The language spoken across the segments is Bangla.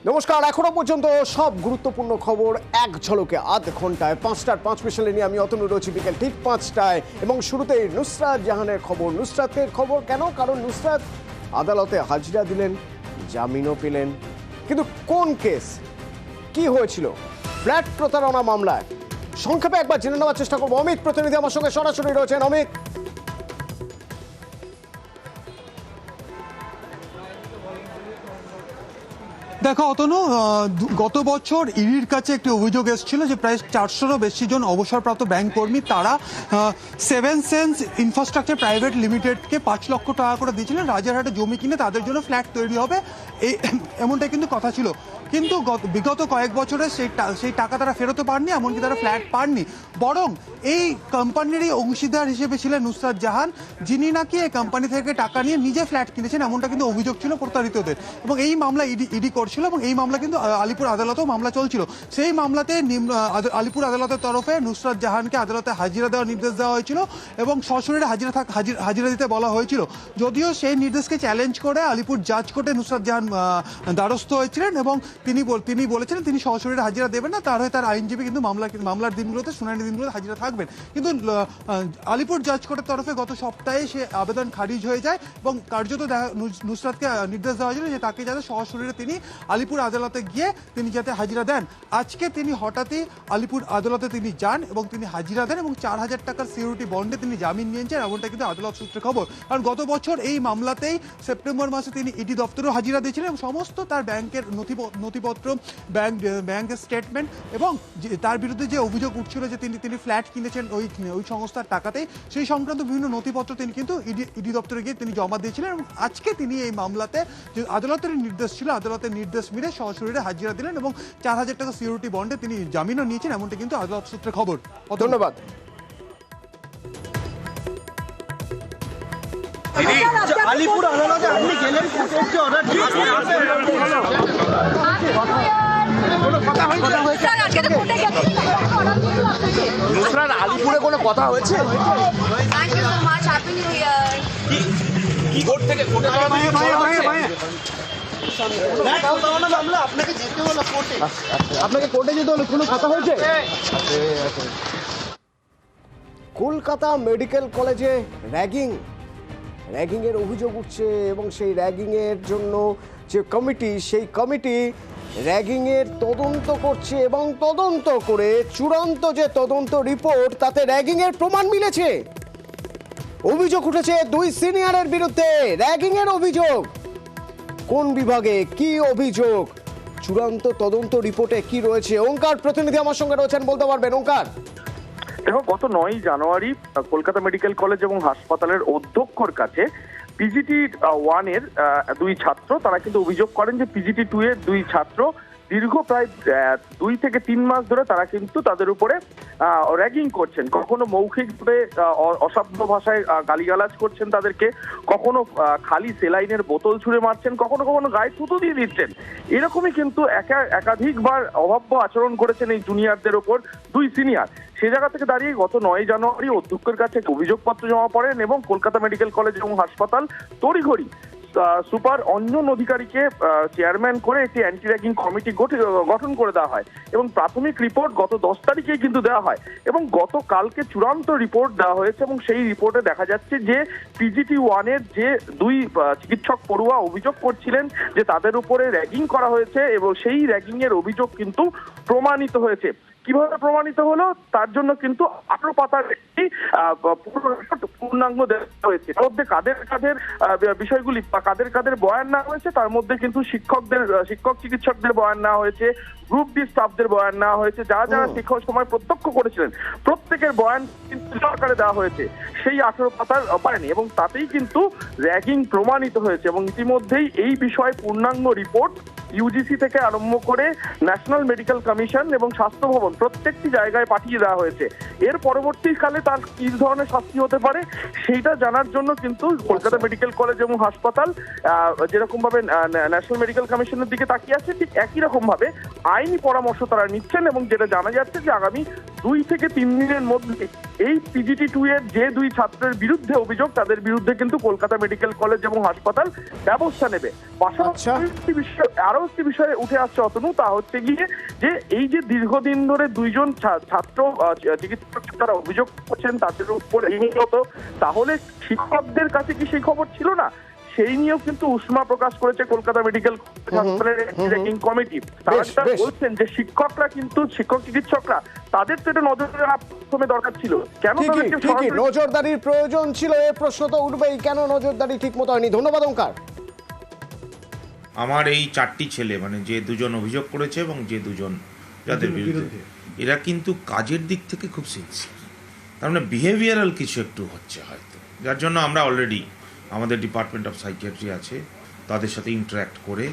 নমস্কার। এখনো পর্যন্ত সব গুরুত্বপূর্ণ খবর এক ঝলকে আধ ঘন্টায় 5টার 5 মিশালে নিয়ে আমি অতনু রয়েছি বিকেল ঠিক 5টায়। এবং শুরুতেই নুসরাত জাহানের খবর। নুসরাতের খবর কেন? কারণ নুসরাত আদালতে হাজিরা দিলেন, জামিনও পেলেন, কিন্তু কোন কেস, কি হয়েছিল ফ্ল্যাট প্রতারণা মামলায়? সংক্ষেপে একবার জেনে নেওয়ার চেষ্টা করবো। অমিত প্রতিনিধি আমার সঙ্গে সরাসরি রয়েছেন। অমিত, দেখো অতনু, গত বছর ইডির কাছে একটি অভিযোগ এসেছিল যে প্রায় 400রও বেশি জন অবসরপ্রাপ্ত ব্যাংক কর্মী তারা সেভেন সেন্স ইনফ্রাস্ট্রাকচার প্রাইভেট লিমিটেডকে 5 লক্ষ টাকা করে দিয়েছিলেন রাজারহাটে জমি কিনে তাদের জন্য ফ্ল্যাট তৈরি হবে, এমনটাই কিন্তু কথা ছিল। কিন্তু বিগত কয়েক বছরে সেই টাকা তারা ফেরতে পাননি, এমনকি তারা ফ্ল্যাট পাননি। বরং এই কোম্পানিরই অংশীদার হিসেবে ছিলেন নুসরাত জাহান, যিনি নাকি এই কোম্পানি থেকে টাকা নিয়ে নিজে ফ্ল্যাট কিনেছেন, এমনটা কিন্তু অভিযোগ ছিল প্রতারিতদের। এবং এই মামলা ইডি করছিল এবং এই মামলা কিন্তু আলিপুর আদালতেও মামলা চলছিল। সেই মামলাতে আলিপুর আদালতের তরফে নুসরাত জাহানকে আদালতে হাজিরা দেওয়ার নির্দেশ দেওয়া হয়েছিল এবং সশরীরে হাজিরা দিতে বলা হয়েছিল। যদিও সেই নির্দেশকে চ্যালেঞ্জ করে আলিপুর জাজ কোর্টে নুসরাত জাহান দ্বারস্থ হয়েছিলেন এবং তিনি বলেছিলেন তিনি সশরীরে হাজিরা দেবেন না, তার হয়ে তার আইনজীবী কিন্তু মামলার দিনগুলোতে, শুনানি দিনগুলোতে হাজিরা থাকবেন। কিন্তু আলিপুর জাজ কোর্টের তরফে গত সপ্তাহে সে আবেদন খারিজ হয়ে যায় এবং কার্যত নুসরাতকে নির্দেশ দেওয়া হয়েছিল যে তাকে যাতে সশরীরে তিনি আলিপুর আদালতে গিয়ে তিনি যাতে হাজিরা দেন। আজকে তিনি হঠাৎই আলিপুর আদালতে তিনি যান এবং তিনি হাজিরা দেন এবং 4000 টাকার সিকিউরিটি বন্ডে তিনি জামিন নিয়েছেন, এমনটা কিন্তু আদালত সূত্রে খবর। কারণ গত বছর এই মামলাতেই সেপ্টেম্বর মাসে তিনি ইডি দপ্তরেও হাজিরা দিয়েছিলেন এবং সমস্ত তার ব্যাংকের নথিপত্র, ব্যাংকের স্টেটমেন্ট এবং তার বিরুদ্ধে যে অভিযোগ উঠছিল যে তিনি ফ্ল্যাট কিনেছেন ওই সংস্থার টাকাতেই, সেই সংক্রান্ত বিভিন্ন নথিপত্র তিনি কিন্তু ইডি দপ্তরে গিয়ে তিনি জমা দিয়েছিলেন। এবং আজকে তিনি এই মামলাতে যে আদালতের নির্দেশ ছিল, আদালতের নির্দেশ মেনে সশরীরে হাজিরা দিলেন এবং 4000 টাকা সিকিউরিটি বন্ডে তিনি জামিনও নিয়েছেন, এমনটা কিন্তু আদালত সূত্রে খবর। ধন্যবাদ। আলিপুর আদালতে আপনি গেলেন, কোর্টের যে অর্ডার নুসরাত, আলিপুরে কোনো কথা হয়েছে? কি কোর্ট থেকে কোর্টে আপনাকে কোর্টে যেতে হলো, কোনো কথা হয়েছে? কলকাতা মেডিকেল কলেজে র্যাগিংয়ের অভিযোগ উঠছে এবং সেই র্যাগিংয়ের জন্য যে কমিটি, সেই কমিটি র্যাগিংয়ের তদন্ত করছে এবং তদন্ত করে চূড়ান্ত যে তদন্ত রিপোর্ট, তাতে র্যাগিংয়ের প্রমাণ মিলেছে। অভিযোগ উঠেছে 2 সিনিয়রের বিরুদ্ধে র্যাগিংয়ের অভিযোগ। কোন বিভাগে, কি অভিযোগ, চূড়ান্ত তদন্ত রিপোর্টে কি রয়েছে? ওঙ্কার প্রতিনিধি আমার সঙ্গে রয়েছেন, বলতে পারবেন ওঙ্কার? দেখো, গত 9 জানুয়ারি কলকাতা মেডিকেল কলেজ এবং হাসপাতালের অধ্যক্ষর কাছে পিজিটি 1 এর 2 ছাত্র তারা কিন্তু অভিযোগ করেন যে পিজিটি 2 এর 2 ছাত্র দীর্ঘ প্রায় 2 থেকে 3 মাস ধরে তারা কিন্তু তাদের উপরে র্যাগিং করছেন। কখনো মৌখিকভাবে অশাব্দ ভাষায় গালিগালাজ করছেন তাদেরকে, কখনো খালি সেলাইনের বোতল ছুঁড়ে মারছেন, কখনো গায়ে থুতু দিয়ে দিচ্ছেন। এরকমই কিন্তু একাধিকবার অভব্য আচরণ করেছেন এই জুনিয়রদের ওপর 2 সিনিয়র। সে জায়গা থেকে দাঁড়িয়ে গত 9 জানুয়ারি অধ্যক্ষের কাছে অভিযোগপত্র জমা পড়েন এবং কলকাতা মেডিকেল কলেজ এবং হাসপাতাল তড়িঘড়ি সুপার অঞ্জন অধিকারীকে চেয়ারম্যান করে একটি অ্যান্টি র্যাগিং কমিটি গঠন করে দেওয়া হয় এবং প্রাথমিক রিপোর্ট গত 10 তারিখে কিন্তু দেওয়া হয় এবং গতকালকে চূড়ান্ত রিপোর্ট দেওয়া হয়েছে এবং সেই রিপোর্টে দেখা যাচ্ছে যে পিজিটি 1 এর যে 2 চিকিৎসক পড়ুয়া অভিযোগ করছিলেন যে তাদের উপরে র্যাগিং করা হয়েছে এবং সেই র্যাগিং এর অভিযোগ কিন্তু প্রমাণিত হয়েছে। কিভাবে প্রমাণিত হলো তার জন্য কিন্তু 18 পাতার একটি পূর্ণাঙ্গ দেওয়া হয়েছে। তার মধ্যে কাদের বিষয়গুলি বা কাদের বয়ান নেওয়া হয়েছে, তার মধ্যে কিন্তু শিক্ষক চিকিৎসকদের বয়ান নেওয়া হয়েছে, গ্রুপ ডি স্টাফদের বয়ান নেওয়া হয়েছে, যারা শিক্ষক সময় প্রত্যক্ষ করেছিলেন প্রত্যেকের বয়ান কিন্তু সরকারে দেওয়া হয়েছে সেই 18 পাতার বয়ানে এবং তাতেই কিন্তু র্যাগিং প্রমাণিত হয়েছে এবং ইতিমধ্যেই এই বিষয়ে পূর্ণাঙ্গ রিপোর্ট ইউজিসি থেকে আরম্ভ করে ন্যাশনাল মেডিকেল কমিশন এবং স্বাস্থ্য ভবন প্রত্যেকটি জায়গায় পাঠিয়ে দেওয়া হয়েছে। এর পরবর্তীকালে তার কি ধরনের শাস্তি হতে পারে সেইটা জানার জন্য কিন্তু কলকাতা মেডিকেল কলেজ এবং হাসপাতাল যেরকম ভাবে ন্যাশনাল মেডিকেল কমিশনের দিকে তাকিয়ে আছে, ঠিক একই রকম ভাবে আইনি পরামর্শ তারা নিচ্ছেন এবং যেটা জানা যাচ্ছে যে আগামী 2 থেকে 3 দিনের মধ্যে এই PGT2 এর যে 2 ছাত্রের বিরুদ্ধে অভিযোগ তাদের বিরুদ্ধে কিন্তু কলকাতা মেডিকেল কলেজ এবং হাসপাতাল ব্যবস্থা নেবে। পাশাপাশি আরো একটি বিষয়ে উঠে আসছে অতনু, তা হচ্ছে গিয়ে যে এই যে দীর্ঘদিন ধরে 2 জন ছাত্র চিকিৎসক তারা অভিযোগ করছেন তাদের উপর আইনত, তাহলে শিক্ষকদের কাছে কি সেই খবর ছিল না? সেই নিয়েও কিন্তু উষ্মা প্রকাশ করেছে কলকাতা মেডিকেল হাসপাতালের র্যাগিং কমিটি। তারা বলছেন যে শিক্ষকরা কিন্তু শিক্ষক চিকিৎসকরা তাদের তো এটা নজরে রাখা প্রথমে দরকার ছিল, কেন ঠিকই নজরদারির প্রয়োজন ছিল, এই প্রশ্ন তো উঠবেই, কেন নজরদারি ঠিক মতো হয়নি? ধন্যবাদ ওঙ্কার। আমার এই 4টি ছেলে মানে যে 2 জন অভিযোগ করেছে এবং যে 2 জন যাদের বিরুদ্ধে, এরা কিন্তু কাজের দিক থেকে খুব সিনসিয়ার, তার মানে বিহেভিয়ারাল কিছু একটু হচ্ছে হয়তো, যার জন্য আমরা অলরেডি আমাদের ডিপার্টমেন্ট অফ সাইকিয়াট্রি আছে তাদের সাথে ইন্টারাক্ট করে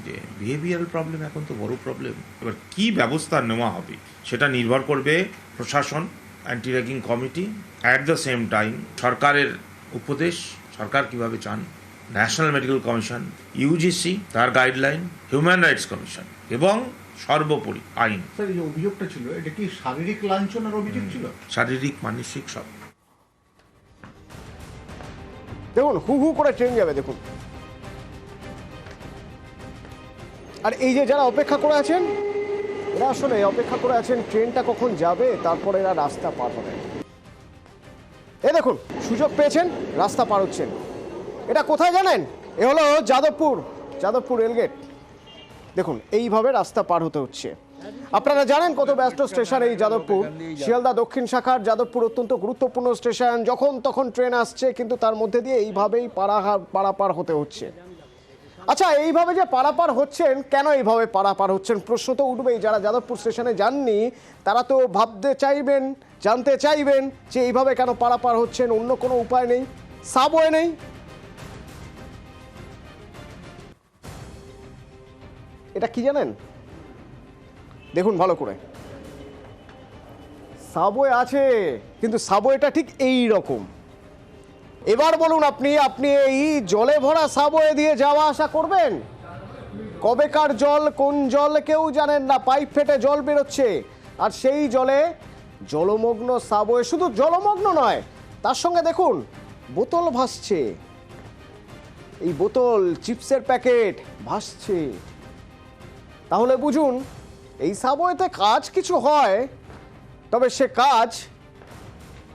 যে বিহেভিয়ারাল প্রবলেম এখন তো বড় প্রবলেম, এবার কি ব্যবস্থা নেওয়া হবে সেটা নির্ভর করবে প্রশাসন, anti ragging committee, at the same time সরকারের উপদেশ, সরকার কিভাবে চান, ন্যাশনাল মেডিকেল কমিশন, ইউজিসি তার গাইডলাইন, হিউম্যান রাইটস কমিশন এবং সর্বোপরি আইন। স্যার, এই যে অভিযোগটা ছিল এটা কি শারীরিক লাঞ্ছনার অভিযোগ ছিল? শারীরিক মানসিক সব। দেখুন হু হু করে ট্রেন যাবে, দেখুন। আর এই যে যারা অপেক্ষা করে আছেন, এরা আসলে অপেক্ষা করে আছেন ট্রেনটা কখন যাবে, তারপরে এরা রাস্তা পার হবেন। এই দেখুন সুযোগ পেয়েছেন, রাস্তা পার হচ্ছেন। এটা কোথায় জানেন? এ হলো যাদবপুর রেলগেট। দেখুন এইভাবে রাস্তা পার হতে হচ্ছে। আপনারা জানেন কত ব্যস্ত স্টেশন এই যাদবপুর, শিয়ালদা দক্ষিণ শাখার যাদবপুর অত্যন্ত গুরুত্বপূর্ণ স্টেশন। যখন তখন ট্রেন আসছে, কিন্তু তার মধ্যে দিয়ে এইভাবেই পারাপার হতে হচ্ছে। আচ্ছা, এইভাবে যে পারাপার হচ্ছেন, কেন এইভাবে পারাপার হচ্ছেন প্রশ্ন তো উঠবেই। যারা যাদবপুর স্টেশনে যাননি তারা তো ভাবতে চাইবেন, জানতে চাইবেন যে এইভাবে কেন পারাপার হচ্ছেন, অন্য কোনো উপায় নেই, সাবওয়ে নেই। এটা কি জানেন? দেখুন ভালো করে, সাবওয়ে আছে কিন্তু সাবওয়েটা ঠিক এই রকম। এবার বলুন আপনি এই জলে ভরা সাবওয়ে দিয়ে যাওয়া আসা করবেন? কবেকার জল, কোন জল কেউ জানেন না, পাইপ ফেটে জল বেরোচ্ছে, আর সেই জলে জলমগ্ন সাবওয়ে। শুধু জলমগ্ন নয়, তার সঙ্গে দেখুন বোতল ভাসছে, এই বোতল, চিপসের প্যাকেট ভাসছে। তাহলে বুঝুন এই সাবওয়েতে কাজ কিছু হয়, তবে সে কাজ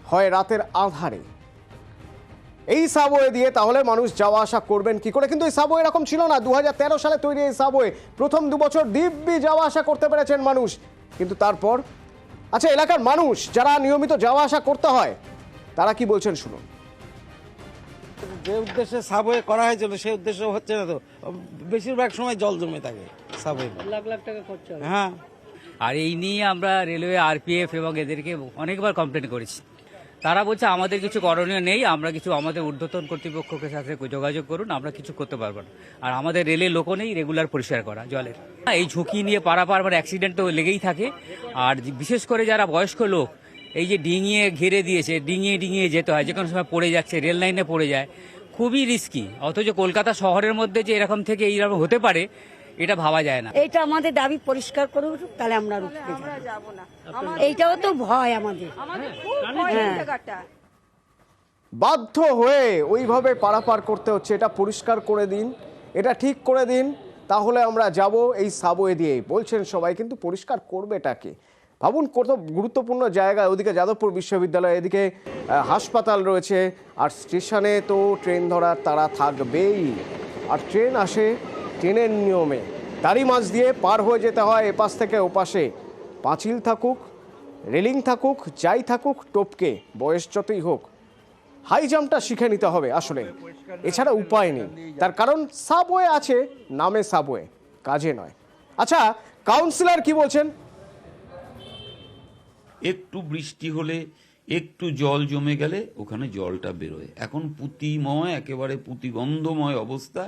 হয় রাতের আঁধারে। এই সাবওয়ে দিয়ে তাহলে মানুষ যাওয়া আসা করবেন কি করে? কিন্তু এই সাবওয়ে এরকম ছিল না। 2013 সালে তৈরি এই সাবওয়ে, প্রথম 2 বছর দিব্যি যাওয়া আসা করতে পেরেছেন মানুষ, কিন্তু তারপর। আচ্ছা, এলাকার মানুষ যারা নিয়মিত যাওয়া আসা করতে হয় তারা কি বলছেন শুনুন। যে উদ্দেশ্যে সাবওয়ে করা হয়েছিল সেই উদ্দেশ্য হচ্ছে না, তো বেশিরভাগ সময় জল জমে থাকে সাবওয়ে, লাখ লাখ টাকা খরচ হয়। হ্যাঁ। আর এই নিয়ে আমরা রেলওয়ে, আরপিএফ এবং এদেরকে অনেকবার কমপ্লেন করেছি। তারা বলছে আমাদের কিছু করণীয় নেই, আমরা কিছু, আমাদের ঊর্ধ্বতন কর্তৃপক্ষের সাথে যোগাযোগ করুন, আমরা কিছু করতে পারবো না। আর আমাদের রেলের লোকও নেই রেগুলার পরিষ্কার করা জলের। এই ঝুঁকি নিয়ে পারাপার মানে অ্যাক্সিডেন্ট তো লেগেই থাকে। আর বিশেষ করে যারা বয়স্ক লোক, এই যে ডিঙিয়ে ঘিরে দিয়েছে, ডিঙিয়ে যেতে হয়, যে কোনো সময় পড়ে যাচ্ছে, রেল লাইনে পড়ে যায়, খুবই রিস্কি। অথচ কলকাতা শহরের মধ্যে যে এরকম থেকে এইরকম হতে পারে এটা ভাবা যায় না। এইটা আমাদের দাবি, পরিষ্কার করুক, তাহলে আমরা যাব না। এইটাও তো ভয় আমাদের। বাধ্য হয়ে ওইভাবে পারাপার করতে হচ্ছে। এটা পরিষ্কার করে দিন, এটা ঠিক করে দিন, তাহলে আমরা যাব এই সাবওয়ে দিয়ে, বলছেন সবাই। কিন্তু পরিষ্কার করবেটাকে? ভাবুন কত গুরুত্বপূর্ণ জায়গায়, ওদিকে যাদবপুর বিশ্ববিদ্যালয়, এদিকে হাসপাতাল রয়েছে, আর স্টেশনে তো ট্রেন ধরার তারা থাকবেই। আর ট্রেন আসে ট্রেনের নিয়মে, তারই মাঝ দিয়ে পার হয়ে যেতে হয় এপাশ থেকে ওপাশে। পাঁচিল থাকুক, রেলিং থাকুক, যাই থাকুক, টপকে, বয়স যতই হোক, হাই জাম্পটা শিখে নিতে হবে আসলে, এছাড়া উপায় নেই। তার কারণ সাবওয়ে আছে, নামে সাবওয়ে, কাজে নয়। আচ্ছা, কাউন্সিলর কি বলছেন? একটু বৃষ্টি হলে, একটু জল জমে গেলে ওখানে জলটা বেরোয়। এখন পুঁতিময়, একেবারে পুঁতিগন্ধময় অবস্থা,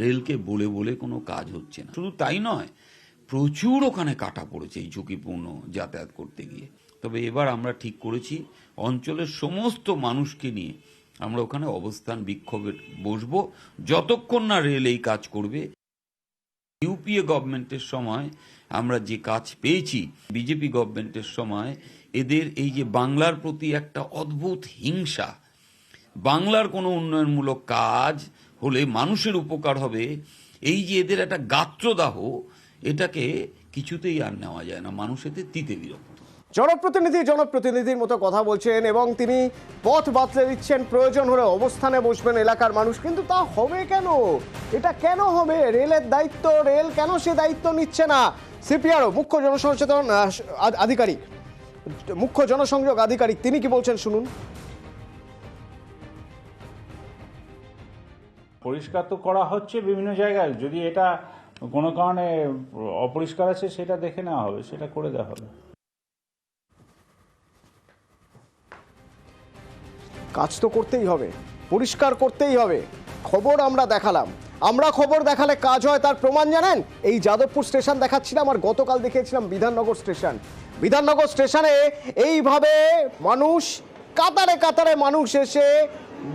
রেলকে বলে বলে কোনো কাজ হচ্ছে না। শুধু তাই নয়, প্রচুর ওখানে কাটা পড়েছে এই ঝুঁকিপূর্ণ যাতায়াত করতে গিয়ে। তবে এবার আমরা ঠিক করেছি অঞ্চলের সমস্ত মানুষকে নিয়ে আমরা ওখানে অবস্থান বিক্ষোভে বসবো যতক্ষণ না রেল এই কাজ করবে। ইউপিএ গভর্নমেন্টের সময় আমরা যে কাজ পেয়েছি, বিজেপি গভর্নমেন্টের সময় এদের এই যে বাংলার প্রতি একটা অদ্ভুত হিংসা, বাংলার কোনো উন্নয়নমূলক কাজ হলে মানুষের উপকার হবে, এই যে এদের একটা গাত্রদাহ, এটাকে কিছুতেই আর নেওয়া যায় না। মানুষ এতে তিতে বিরক্ত। জনপ্রতিনিধির মতো কথা বলছেন এবং তিনি পথ বাতলে দিচ্ছেন, প্রয়োজন হলে অবস্থানে বসবেন এলাকার মানুষ। কিন্তু তা হবে কেন? এটা কেন হবে? রেলের দায়িত্ব, রেল কেন সে দায়িত্ব নিচ্ছে না? সিপিআরও মুখ্য জনসচেতন আধিকারিক, মুখ্য জনসংযোগ আধিকারিক, তিনি কি বলছেন শুনুন। পরিষ্কার তো করা হচ্ছে বিভিন্ন জায়গায়, যদি এটা কোনো কারণে অপরিষ্কার আছে সেটা দেখে নেওয়া হবে, সেটা করে দেওয়া হবে। কাজ তো করতেই হবে, পরিষ্কার করতেই হবে। খবর আমরা দেখালাম, আমরা খবর দেখালে কাজ হয়, তার প্রমাণ জানেন? এই যাদবপুর স্টেশন দেখাচ্ছিলাম আর গতকাল দেখিয়েছিলাম বিধাননগর স্টেশন। বিধাননগর স্টেশনে এইভাবে মানুষ কাতারে কাতারে মানুষ এসে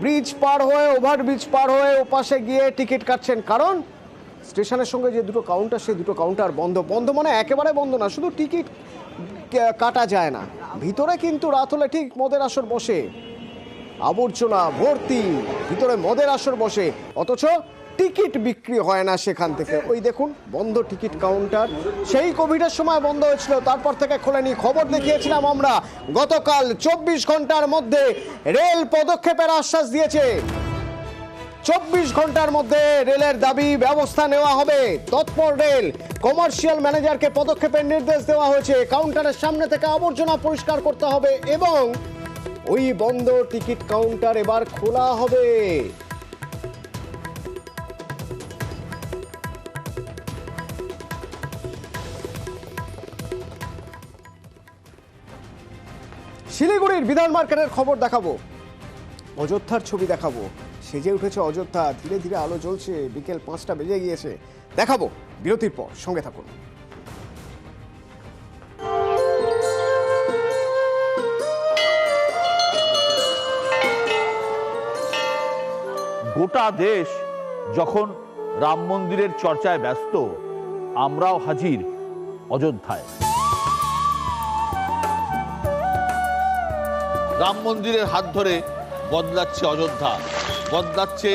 ব্রিজ পার হয়ে, ওভারব্রিজ পার হয়ে ওপাশে গিয়ে টিকিট কাটছেন। কারণ স্টেশনের সঙ্গে যে দুটো কাউন্টার, সেই দুটো কাউন্টার বন্ধ। বন্ধ মানে একেবারে বন্ধ না, শুধু টিকিট কাটা যায় না, ভিতরে কিন্তু রাত হলে ঠিক মদের আসর বসে, আবর্জনা ভর্তি, ভিতরে মদের আসর বসে, অথচ টিকিট বিক্রি হয় না সেখান থেকে। ওই দেখুন বন্ধ টিকিট কাউন্টার, সেই কোভিডের সময় বন্ধ হয়েছিল, তারপর থেকে খোলেনি। খবর দেখিয়েছিলাম আমরা গতকাল। 24 ঘন্টার মধ্যে রেল পদক্ষেপের আশ্বাস দিয়েছে। 24 ঘন্টার মধ্যে রেলের দাবি, ব্যবস্থা নেওয়া হবে। তৎপর রেল, কমার্শিয়াল ম্যানেজারকে পদক্ষেপের নির্দেশ দেওয়া হয়েছে। কাউন্টারের সামনে থেকে আবর্জনা পরিষ্কার করতে হবে এবং ওই বন্ধ টিকিট কাউন্টার এবার খোলা হবে। শিলিগুড়ির বিধান মার্কেটের খবর দেখাবো, অযোধ্যার ছবি দেখাবো। সেজে উঠেছে অযোধ্যা, ধীরে ধীরে আলো জ্বলছে, বিকেল 5টা বেজে গিয়েছে। দেখাবো বিরতির পর, সঙ্গে থাকুন। গোটা দেশ যখন রাম মন্দিরের চর্চায় ব্যস্ত, আমরাও হাজির অযোধ্যায়। রাম মন্দিরের হাত ধরে বদলাচ্ছে অযোধ্যা, বদলাচ্ছে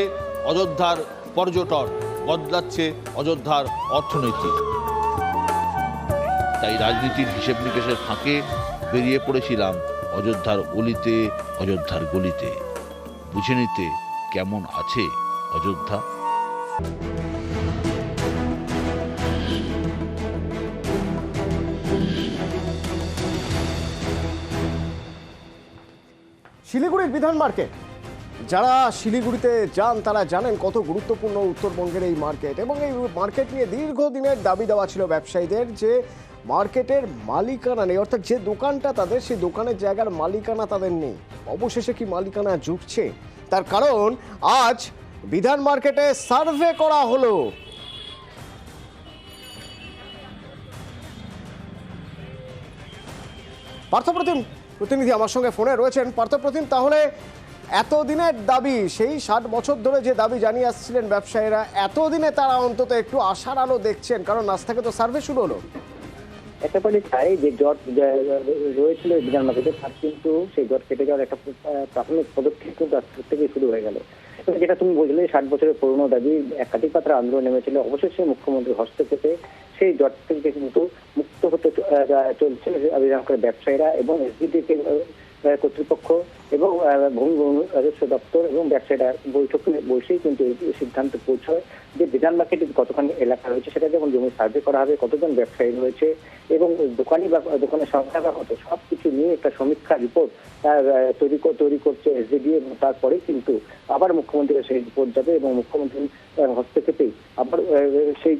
অযোধ্যার পর্যটন, বদলাচ্ছে অযোধ্যার অর্থনীতি। তাই রাজনীতির হিসেব নিকেশের ফাঁকে বেরিয়ে পড়েছিলাম অযোধ্যার অলিতে, অযোধ্যার গলিতে, বুঝে নিতে কেমন আছে অযোধ্যা। শিলিগুড়ির বিধান মার্কেট, যারা শিলিগুড়িতে যান তারা জানেন কত গুরুত্বপূর্ণ উত্তরবঙ্গের এই মার্কেট। এবং এই মার্কেট নিয়ে দীর্ঘদিনের দাবি দেওয়া ছিল ব্যবসায়ীদের যে মার্কেটের মালিকানা নেই, অর্থাৎ যে দোকানটা তাদের, সেই দোকানের জায়গার মালিকানা তাদের নেই। অবশেষে কি মালিকানা জুটছে? তার কারণ আজ বিধান মার্কেটে সার্ভে করা হলো। পার্থপ্রতিম প্রতিনিধি আমার সঙ্গে ফোনে রয়েছেন। পার্থপ্রতিম, তাহলে এতদিনের দাবি, সেই 60 বছর ধরে যে দাবি জানিয়ে আসছিলেন ব্যবসায়ীরা, এতদিনে তারা অন্তত একটু আশার আলো দেখছেন, কারণ আজ থেকে তো সার্ভে শুরু হলো। একেবারে তাই, যে জট রয়েছিল বিধান মার্কেটে, তার কিন্তু সেই জট কেটে যাওয়ার একটা প্রাথমিক পদক্ষেপ কিন্তু আজ থেকে শুরু হয়ে গেল। যেটা তুমি বললে 60 বছরের পুরনো দাবি, একাধিক পাত্র আন্দোলন নেমেছিল, অবশেষে মুখ্যমন্ত্রীর হস্তক্ষেপে সেই জট থেকে কিন্তু মুক্ত হতে চলছে ব্যবসায়ীরা এবং এসডিডি কর্তৃপক্ষ এবং ভূমি রাজস্ব দপ্তর এবং ব্যবসায়ীরা বৈঠকে বসেই কিন্তু এই সিদ্ধান্তে পৌঁছয় যে বিধান মার্কেটে কতখানি এলাকা রয়েছে, সেটা যেমন জমি সার্ভে করা হবে, কতজন ব্যবসায়ী রয়েছে এবং দোকানি বা দোকানের সংখ্যা বা কত, সবকিছু নিয়ে একটা সমীক্ষা রিপোর্ট তৈরি করছে এসডিডি। এবং তারপরে কিন্তু আবার মুখ্যমন্ত্রীর সেই রিপোর্ট যাবে এবং মুখ্যমন্ত্রীর হস্তক্ষেপেই আবার সেই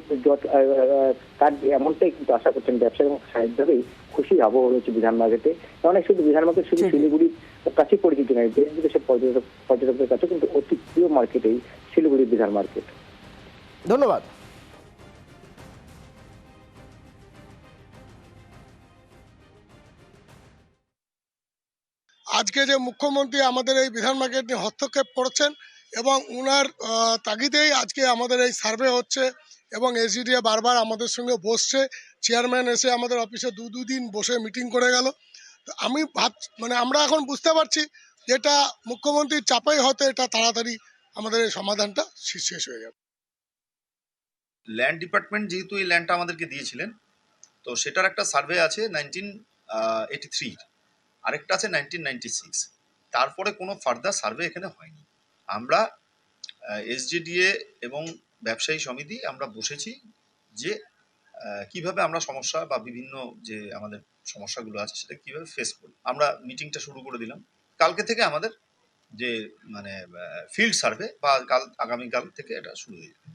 কাজ, এমনটাই কিন্তু আশা করছেন ব্যবসায়ী এবং স্বাভাবিকভাবেই খুশি আবহাওয়া রয়েছে বিধান মার্কেটে। কারণ শুধু বিধান মার্কেট শুধু শিলিগুড়ির কাছে পরিচিত নয়, দেশ বিদেশের পর্যটকদের কাছে কিন্তু অতি প্রিয় মার্কেট এই শিলিগুড়ির বিধান মার্কেট। ধন্যবাদ। আজকে যে মুখ্যমন্ত্রী আমাদের এই বিধান মার্কেট নিয়ে হস্তক্ষেপ করেছেন এবং উনার তাগিদেই আজকে আমাদের এই সার্ভে হচ্ছে এবং এসডিডিএ বারবার আমাদের সঙ্গে বসছে, চেয়ারম্যান এসে আমাদের অফিসে দুদিন বসে মিটিং করে গেল। তো আমি আমরা এখন বুঝতে পারছি যেটা মুখ্যমন্ত্রীর চাপেই হয়তো এটা তাড়াতাড়ি আমাদের এই সমাধানটা শেষ হয়ে যাবে। ল্যান্ড ডিপার্টমেন্ট যেহেতু এই ল্যান্ডটা আমাদেরকে দিয়েছিলেন, তো সেটার একটা সার্ভে আছে 1983, আরেকটা আছে 1996। তারপরে কোনো ফার্দার সার্ভে এখানে হয়নি। আমরা এসডিডিএ এবং ব্যবসায়ী সমিতি আমরা বসেছি যে কিভাবে আমরা সমস্যা বা বিভিন্ন যে আমাদের সমস্যাগুলো আছে সেটা কিভাবে ফেস করি। আমরা মিটিংটা শুরু করে দিলাম। কালকে থেকে আমাদের যে ফিল্ড সার্ভে বা আগামীকাল থেকে এটা শুরু হয়ে যাবে।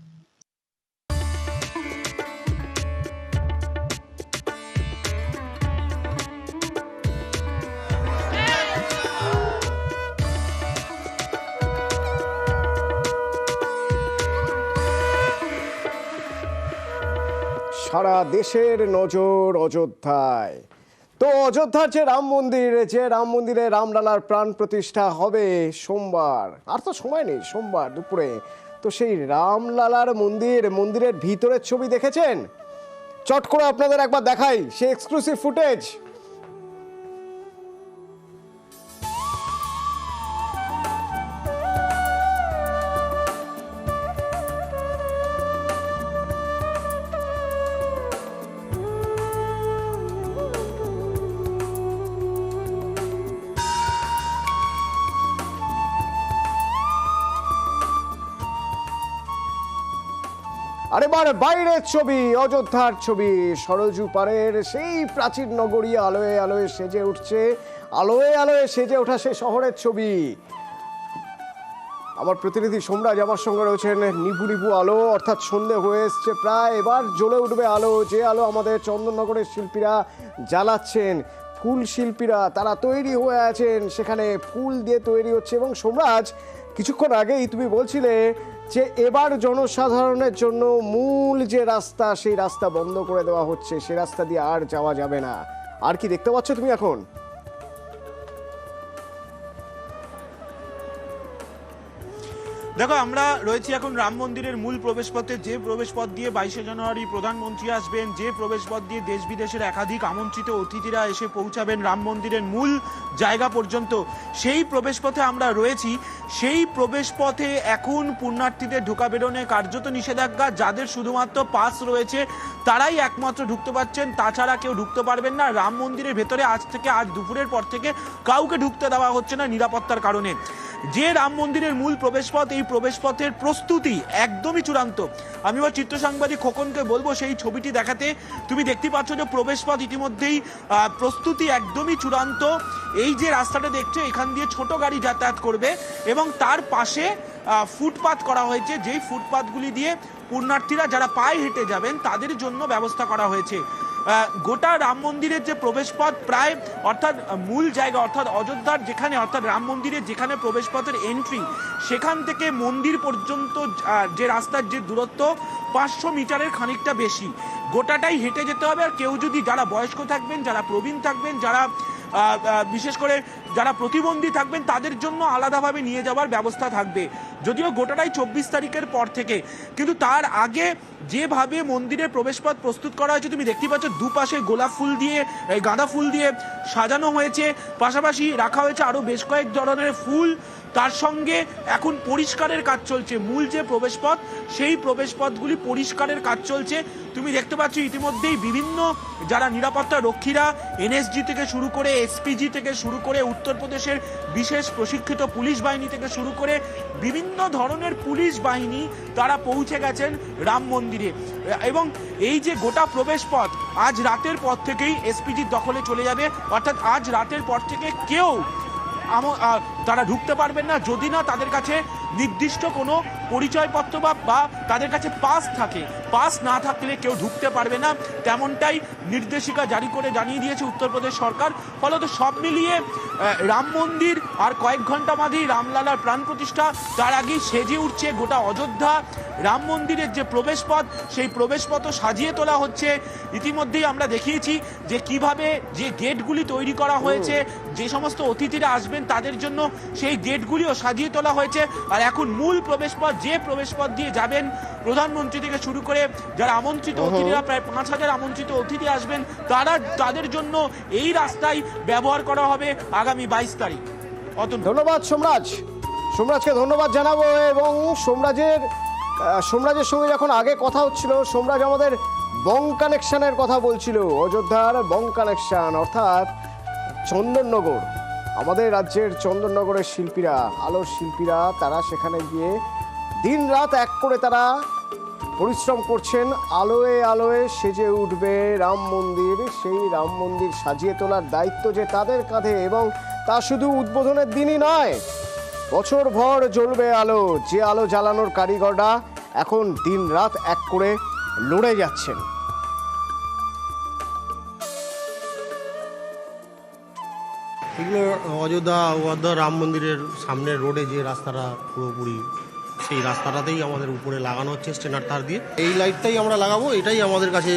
সারা দেশের নজর অযোধ্যায়। তো অযোধ্যার যে রাম মন্দিরে রামলালার প্রাণ প্রতিষ্ঠা হবে সোমবার, আর তো সময় নেই, সোমবার দুপুরে। তো সেই রামলালার মন্দিরের ভিতরের ছবি দেখেছেন? চট করে আপনাদের একবার দেখাই সেই এক্সক্লুসিভ ফুটেজ। আর এবার বাইরের ছবি, অযোধ্যার ছবি। সরজু পারের সেই প্রাচীন নগরী আলোয় আলোয় সেজে উঠছে, আলোয় সেজে ওঠা সেই শহরের ছবি। আমার প্রতিনিধি সোমরাজ আমার সঙ্গে রয়েছেন। নিভু নিভু আলো, অর্থাৎ সন্ধে হয়ে এসছে প্রায়, এবার জ্বলে উঠবে আলো। যে আলো আমাদের চন্দননগরের শিল্পীরা জ্বালাচ্ছেন, ফুল শিল্পীরা তারা তৈরি হয়ে আছেন, সেখানে ফুল দিয়ে তৈরি হচ্ছে। এবং সোমরাজ, কিছুক্ষণ আগেই তুমি বলছিলে যে এবার জনসাধারণের জন্য মূল যে রাস্তা, সেই রাস্তা বন্ধ করে দেওয়া হচ্ছে, সেই রাস্তা দিয়ে আর যাওয়া যাবে না। আর কি দেখতে পাচ্ছ তুমি এখন? দেখো, আমরা রয়েছি এখন রাম মন্দিরের মূল প্রবেশপথে, যে প্রবেশপথ দিয়ে 22শে জানুয়ারি প্রধানমন্ত্রী আসবেন, যে প্রবেশপথ দিয়ে দেশ বিদেশের একাধিক আমন্ত্রিত অতিথিরা এসে পৌঁছাবেন রাম মন্দিরের মূল জায়গা পর্যন্ত, সেই প্রবেশপথে আমরা রয়েছি। সেই প্রবেশপথে এখন পুণ্যার্থীদের ঢোকা বেরোনে কার্যত নিষেধাজ্ঞা। যাদের শুধুমাত্র পাস রয়েছে তারাই একমাত্র ঢুকতে পারছেন, তাছাড়া কেউ ঢুকতে পারবেন না। রাম মন্দিরের ভেতরে আজ দুপুরের পর থেকে কাউকে ঢুকতে দেওয়া হচ্ছে না নিরাপত্তার কারণে। যে রাম মন্দিরের মূল প্রবেশপথ, এই প্রবেশপথের প্রস্তুতি একদমই চূড়ান্ত। আমি আমার চিত্র সাংবাদিক খোকনকে বলবো সেই ছবিটি দেখাতে। তুমি দেখতে পাচ্ছ যে প্রবেশপথ ইতিমধ্যেই প্রস্তুতি একদমই চূড়ান্ত। এই যে রাস্তাটা দেখছো, এখান দিয়ে ছোট গাড়ি যাতায়াত করবে এবং তার পাশে ফুটপাথ করা হয়েছে, যেই ফুটপাথগুলি দিয়ে পুণ্যার্থীরা যারা পায়ে হেঁটে যাবেন তাদের জন্য ব্যবস্থা করা হয়েছে। গোটা রাম মন্দিরের যে প্রবেশপথ প্রায়, অর্থাৎ মূল জায়গা, অর্থাৎ অযোধ্যার যেখানে, অর্থাৎ রাম মন্দিরের যেখানে প্রবেশপথের এন্ট্রি, সেখান থেকে মন্দির পর্যন্ত যে রাস্তার যে দূরত্ব 500 মিটারের খানিকটা বেশি। গোটাটাই হেঁটে যেতে হবে। আর কেউ যদি, যারা বয়স্ক থাকবেন, যারা প্রবীণ থাকবেন, যারা বিশেষ করে যারা প্রতিবন্ধী থাকবেন, তাদের জন্য আলাদাভাবে নিয়ে যাওয়ার ব্যবস্থা থাকবে। যদিও গোটাটাই 24 তারিখের পর থেকে, কিন্তু তার আগে যেভাবে মন্দিরের প্রবেশপথ প্রস্তুত করা হয়েছে তুমি দেখতে পাচ্ছ, দুপাশে গোলাপ ফুল দিয়ে, গাঁদা ফুল দিয়ে সাজানো হয়েছে, পাশাপাশি রাখা হয়েছে আরো বেশ কয়েক ধরনের ফুল। তার সঙ্গে এখন পরিষ্কারের কাজ চলছে। মূল যে প্রবেশপথ, সেই প্রবেশপথগুলি পরিষ্কারের কাজ চলছে। তুমি দেখতে পাচ্ছ ইতিমধ্যেই বিভিন্ন যারা নিরাপত্তা রক্ষীরা, এনএসজি থেকে শুরু করে, এসপিজি থেকে শুরু করে, উত্তরপ্রদেশের বিশেষ প্রশিক্ষিত পুলিশ বাহিনী থেকে শুরু করে বিভিন্ন ধরনের পুলিশ বাহিনী তারা পৌঁছে গেছেন রাম মন্দিরে। এবং এই যে গোটা প্রবেশপথ আজ রাতের পর থেকেই এসপিজির দখলে চলে যাবে। অর্থাৎ আজ রাতের পর থেকে কেউ তারা ঢুকতে পারবেন না যদি না তাদের কাছে নির্দিষ্ট কোনো পরিচয়পত্র বা তাদের কাছে পাস থাকে। পাস না থাকলে কেউ ঢুকতে পারবে না, তেমনটাই নির্দেশিকা জারি করে জানিয়ে দিয়েছে উত্তরপ্রদেশ সরকার। ফলত সব মিলিয়ে রাম মন্দির আর কয়েক ঘন্টা বাদেই রামলালার প্রাণ প্রতিষ্ঠা, তার আগেই সেজে উঠছে গোটা অযোধ্যা। রাম মন্দিরের যে প্রবেশপথ, সেই প্রবেশপথও সাজিয়ে তোলা হচ্ছে। ইতিমধ্যেই আমরা দেখিয়েছি যে কিভাবে যে গেটগুলি তৈরি করা হয়েছে, যে সমস্ত অতিথিরা আসবেন তাদের জন্য সেই গেটগুলিও সাজিয়ে তোলা হয়েছে। আর এখন মূল প্রবেশপথ, যে প্রবেশপথ দিয়ে যাবেন প্রধানমন্ত্রী থেকে শুরু করে যারা আমন্ত্রিত অতিথিরা, প্রায় 5,000 আমন্ত্রিত অতিথি আসবেন, তাদের জন্য এই রাস্তায় ব্যবহার করা হবে আগামী 22 তারিখ। ধন্যবাদ সোমরাজকে ধন্যবাদ জানাবো। এবং সোমরাজের সঙ্গে যখন আগে কথা হচ্ছিল, সোমরাজ আমাদের বং কানেকশনের কথা বলছিল, অযোধ্যার বং কানেকশন, অর্থাৎ চন্দননগর, আমাদের রাজ্যের চন্দননগরের শিল্পীরা, আলোর শিল্পীরা, তারা সেখানে গিয়ে দিন রাত এক করে তারা পরিশ্রম করছেন। আলোয় আলোয় সেজে উঠবে রাম মন্দির, সেই রাম মন্দির সাজিয়ে তোলার দায়িত্ব যে তাদের কাঁধে। এবং তা শুধু উদ্বোধনের দিনই নয়, বছরভর জ্বলবে আলো। যে আলো জ্বালানোর কারিগররা এখন দিন রাত এক করে লড়ে যাচ্ছেন। এগুলো অযোধ্যা রাম মন্দিরের সামনের রোডে যে রাস্তাটা পুরোপুরি, সেই রাস্তাটাতেই আমাদের উপরে লাগানো হচ্ছে স্টেনার তার দিয়ে। এই লাইটটাই আমরা লাগাবো, এটাই আমাদের কাছে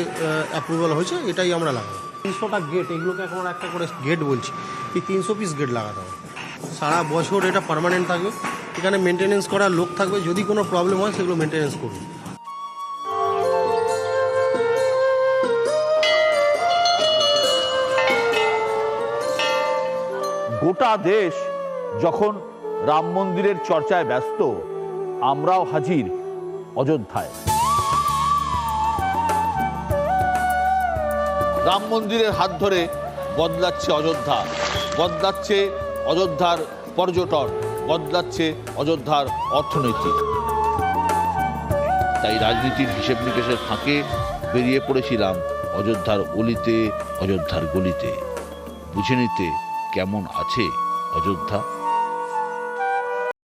অ্যাপ্রুভাল হয়েছে, এটাই আমরা লাগাবো। 300টা গেট, এগুলোকে এখন একটা করে গেট বলছি, এই 300 পিস গেট লাগাতে হবে। সারা বছর এটা পার্মানেন্ট থাকবে, এখানে মেনটেনেন্স করার লোক থাকবে, যদি কোনো প্রবলেম হয় সেগুলো মেনটেনেন্স করবে। গোটা দেশ যখন রাম মন্দিরের চর্চায় ব্যস্ত, আমরাও হাজির অযোধ্যায়। রাম মন্দিরের হাত ধরে বদলাচ্ছে অযোধ্যা, বদলাচ্ছে অযোধ্যার পর্যটন, বদলাচ্ছে অযোধ্যার অর্থনীতি। তাই রাজনীতির হিসেব নিকেশের ফাঁকে বেরিয়ে পড়েছিলাম অযোধ্যার অলিতে, অযোধ্যার গলিতে, বুঝে নিতে কেমন আছে অযোধ্যা।